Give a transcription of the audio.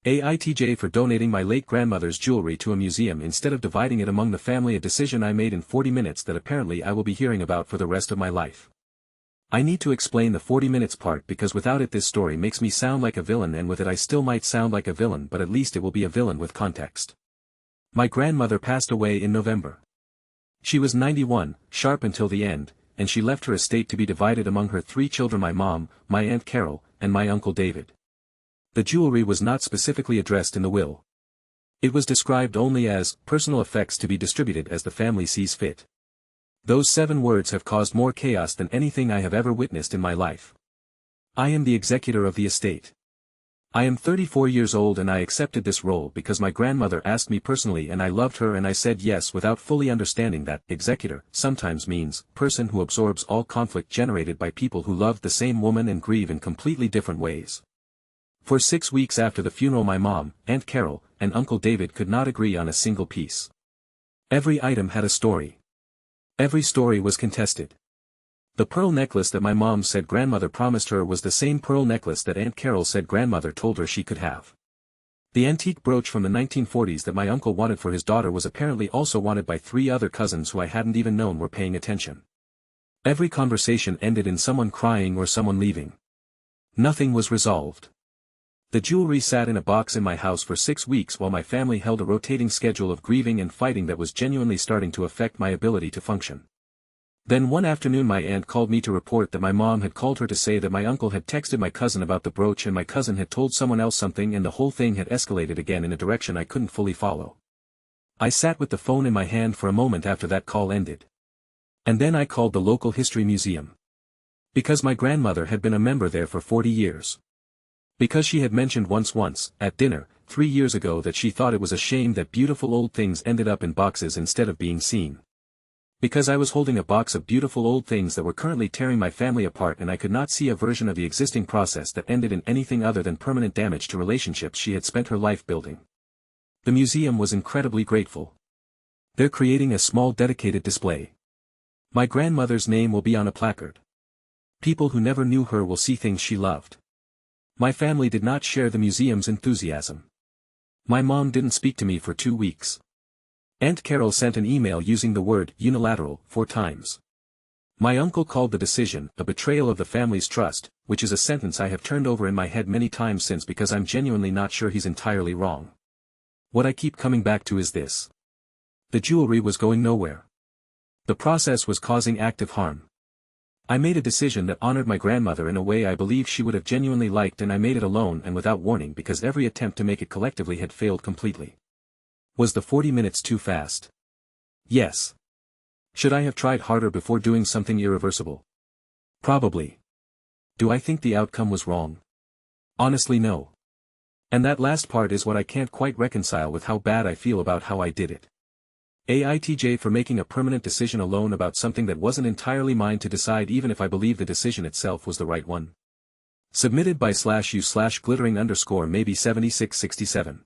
AITJ for donating my late grandmother's jewelry to a museum instead of dividing it among the family, a decision I made in 40 minutes that apparently I will be hearing about for the rest of my life. I need to explain the 40 minutes part because without it this story makes me sound like a villain, and with it I still might sound like a villain, but at least it will be a villain with context. My grandmother passed away in November. She was 91, sharp until the end, and she left her estate to be divided among her 3 children: my mom, my Aunt Carol, and my Uncle David. The jewelry was not specifically addressed in the will. It was described only as personal effects to be distributed as the family sees fit. Those 7 words have caused more chaos than anything I have ever witnessed in my life. I am the executor of the estate. I am 34 years old and I accepted this role because my grandmother asked me personally and I loved her and I said yes without fully understanding that executor sometimes means person who absorbs all conflict generated by people who loved the same woman and grieve in completely different ways. For 6 weeks after the funeral, my mom, Aunt Carol, and Uncle David could not agree on a single piece. Every item had a story. Every story was contested. The pearl necklace that my mom said grandmother promised her was the same pearl necklace that Aunt Carol said grandmother told her she could have. The antique brooch from the 1940s that my uncle wanted for his daughter was apparently also wanted by 3 other cousins who I hadn't even known were paying attention. Every conversation ended in someone crying or someone leaving. Nothing was resolved. The jewelry sat in a box in my house for 6 weeks while my family held a rotating schedule of grieving and fighting that was genuinely starting to affect my ability to function. Then one afternoon my aunt called me to report that my mom had called her to say that my uncle had texted my cousin about the brooch and my cousin had told someone else something, and the whole thing had escalated again in a direction I couldn't fully follow. I sat with the phone in my hand for a moment after that call ended. And then I called the local history museum. Because my grandmother had been a member there for 40 years. Because she had mentioned once, at dinner, 3 years ago that she thought it was a shame that beautiful old things ended up in boxes instead of being seen. Because I was holding a box of beautiful old things that were currently tearing my family apart and I could not see a version of the existing process that ended in anything other than permanent damage to relationships she had spent her life building. The museum was incredibly grateful. They're creating a small dedicated display. My grandmother's name will be on a placard. People who never knew her will see things she loved. My family did not share the museum's enthusiasm. My mom didn't speak to me for 2 weeks. Aunt Carol sent an email using the word unilateral 4 times. My uncle called the decision a betrayal of the family's trust, which is a sentence I have turned over in my head many times since because I'm genuinely not sure he's entirely wrong. What I keep coming back to is this. The jewelry was going nowhere. The process was causing active harm. I made a decision that honored my grandmother in a way I believe she would have genuinely liked, and I made it alone and without warning because every attempt to make it collectively had failed completely. Was the 40 minutes too fast? Yes. Should I have tried harder before doing something irreversible? Probably. Do I think the outcome was wrong? Honestly, no. And that last part is what I can't quite reconcile with how bad I feel about how I did it. AITJ for making a permanent decision alone about something that wasn't entirely mine to decide, even if I believe the decision itself was the right one. Submitted by /u/glittering_maybe 7667.